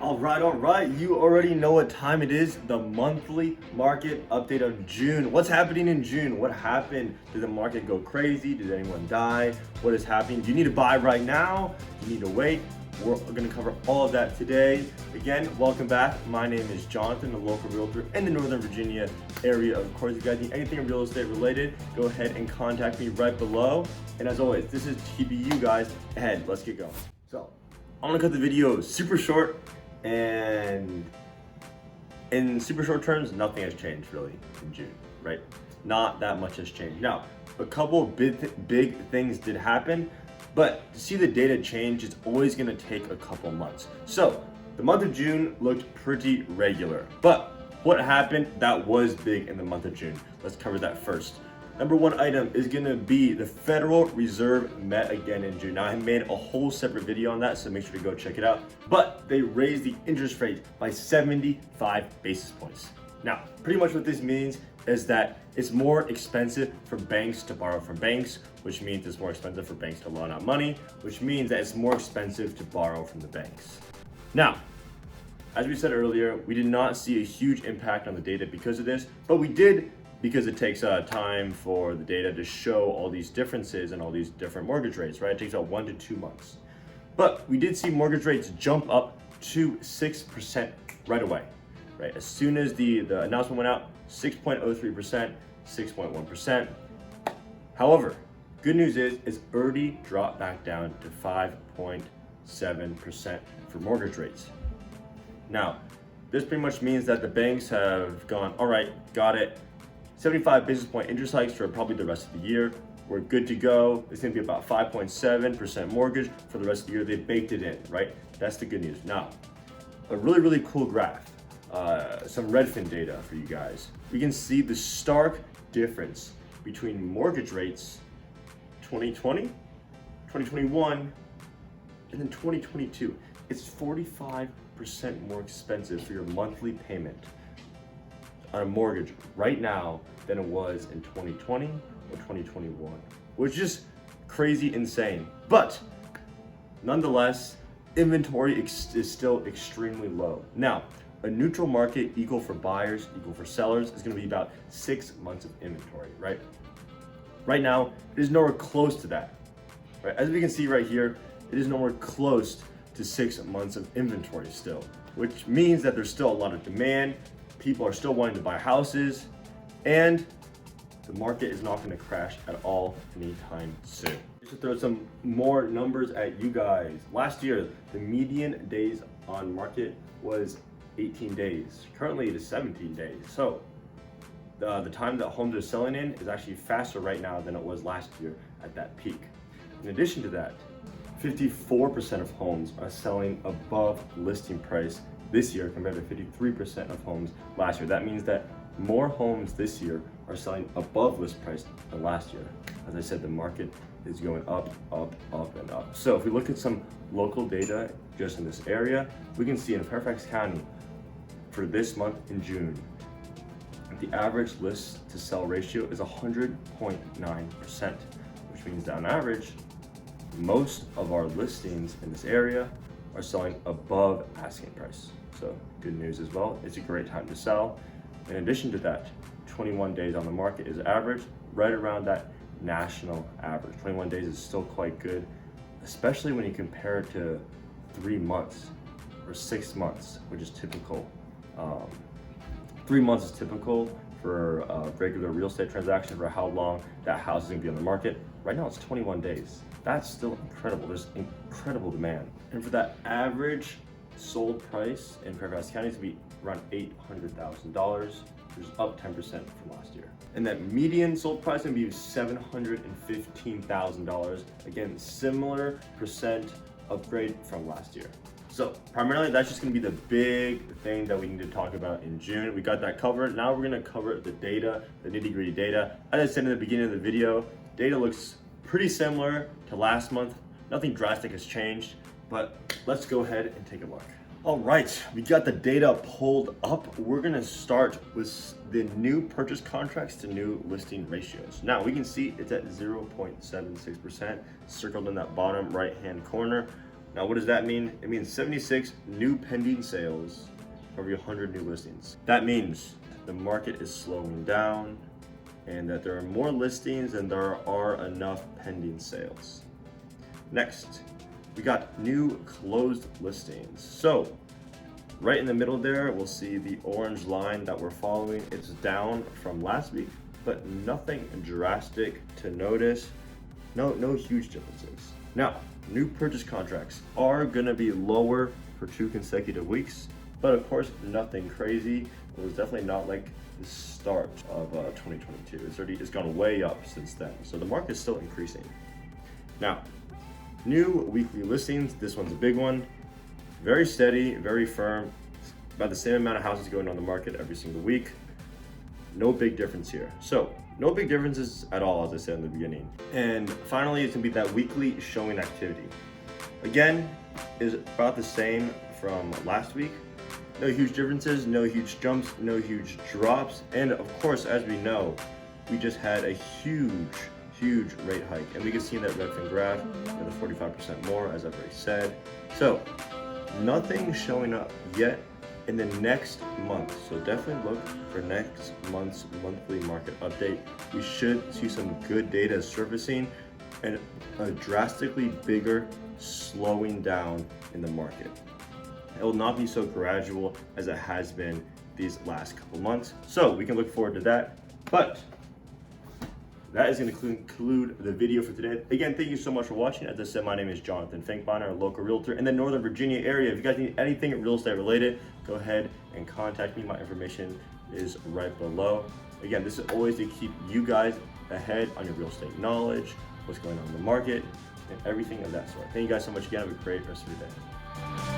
All right. You already know what time it is. The monthly market update of June. What's happening in June? What happened? Did the market go crazy? Did anyone die? What is happening? Do you need to buy right now? Do you need to wait? We're going to cover all of that today. Again, welcome back. My name is Jonathan, a local realtor in the Northern Virginia area. Of course, if you guys need anything real estate related, go ahead and contact me right below. And as always, this is TBU guys. Ahead, let's get going. So, I'm gonna cut the video super short, and in super short terms, nothing has changed really in June, right? Not that much has changed. Now, a couple big things did happen, but to see the data change, it's always gonna take a couple months. So the month of June looked pretty regular, but what happened that was big in the month of June? Let's cover that first. Number one item is gonna be the Federal Reserve met again in June. Now I made a whole separate video on that, so make sure to go check it out. But they raised the interest rate by 75 basis points. Now, pretty much what this means is that it's more expensive for banks to borrow from banks, which means it's more expensive for banks to loan out money, which means that it's more expensive to borrow from the banks. Now, as we said earlier, we did not see a huge impact on the data because of this, but we did because it takes time for the data to show all these differences and all these different mortgage rates, right? It takes about 1 to 2 months. But we did see mortgage rates jump up to 6% right away, right? As soon as the announcement went out, 6.03%, 6.1%. However, good news is it's already dropped back down to 5.7% for mortgage rates. Now, this pretty much means that the banks have gone, all right, got it. 75 basis point interest hikes for probably the rest of the year. We're good to go. It's gonna be about 5.7% mortgage for the rest of the year. They baked it in, right? That's the good news. Now, a really cool graph, some Redfin data for you guys. We can see the stark difference between mortgage rates 2020, 2021, and then 2022. It's 45% more expensive for your monthly payment on a mortgage right now than it was in 2020 or 2021, which is just crazy insane. But nonetheless, inventory is still extremely low. Now, a neutral market equal for buyers, equal for sellers is gonna be about 6 months of inventory, right? Right now, it is nowhere close to that, right? As we can see right here, it is nowhere close to 6 months of inventory still, which means that there's still a lot of demand. People are still wanting to buy houses, and the market is not going to crash at all anytime soon. Just to throw some more numbers at you guys. Last year, the median days on market was 18 days. Currently, it is 17 days. So the time that homes are selling in is actually faster right now than it was last year at that peak. In addition to that, 54% of homes are selling above listing price this year compared to 53% of homes last year. That means that more homes this year are selling above list price than last year. As I said, the market is going up, and up. So if we look at some local data just in this area, we can see in Fairfax County for this month in June, the average list to sell ratio is 100.9%, which means that on average, most of our listings in this area are selling above asking price. So good news as well. It's a great time to sell. In addition to that, 21 days on the market is average, right around that national average. 21 days is still quite good, especially when you compare it to 3 months or 6 months, which is typical. 3 months is typical for a regular real estate transaction for how long that house is gonna be on the market. Right now it's 21 days. That's still incredible. There's incredible demand. And for that average sold price in Fairfax County to be around $800,000, which is up 10% from last year. And that median sold price can be $715,000. Again, similar percent upgrade from last year. So primarily that's just gonna be the big thing that we need to talk about in June. We got that covered. Now we're gonna cover the data, the nitty-gritty data. As I said in the beginning of the video, data looks pretty similar to last month. Nothing drastic has changed, but let's go ahead and take a look. All right, we got the data pulled up. We're gonna start with the new purchase contracts to new listing ratios. Now we can see it's at 0.76%, circled in that bottom right-hand corner. Now, what does that mean? It means 76 new pending sales for every 100 new listings. That means the market is slowing down and that there are more listings than there are enough pending sales. Next, we got new closed listings. So right in the middle there, we'll see the orange line that we're following. It's down from last week, but nothing drastic to notice. No huge differences. Now, new purchase contracts are gonna be lower for 2 consecutive weeks, but of course, nothing crazy. It was definitely not like the start of 2022. It's gone way up since then. So the market is still increasing. Now, new weekly listings. This one's a big one. Very steady, very firm. About the same amount of houses going on the market every single week. No big difference here. So no big differences at all, as I said in the beginning. And finally, it's gonna be that weekly showing activity. Again, is about the same from last week. No huge differences, no huge jumps, no huge drops. And of course, as we know, we just had a huge rate hike. And we can see in that Redfin graph with the 45% more, as I've already said. So nothing showing up yet in the next month. So definitely look for next month's monthly market update. We should see some good data surfacing and a drastically bigger slowing down in the market. It will not be so gradual as it has been these last couple months. So we can look forward to that. But that is going to conclude the video for today. Again, thank you so much for watching. As I said, my name is Jonathan Finkbeiner, a local realtor in the Northern Virginia area. If you guys need anything real estate related, go ahead and contact me. My information is right below. Again, this is always to keep you guys ahead on your real estate knowledge, what's going on in the market, and everything of that sort. Thank you guys so much again. Have a great rest of your day.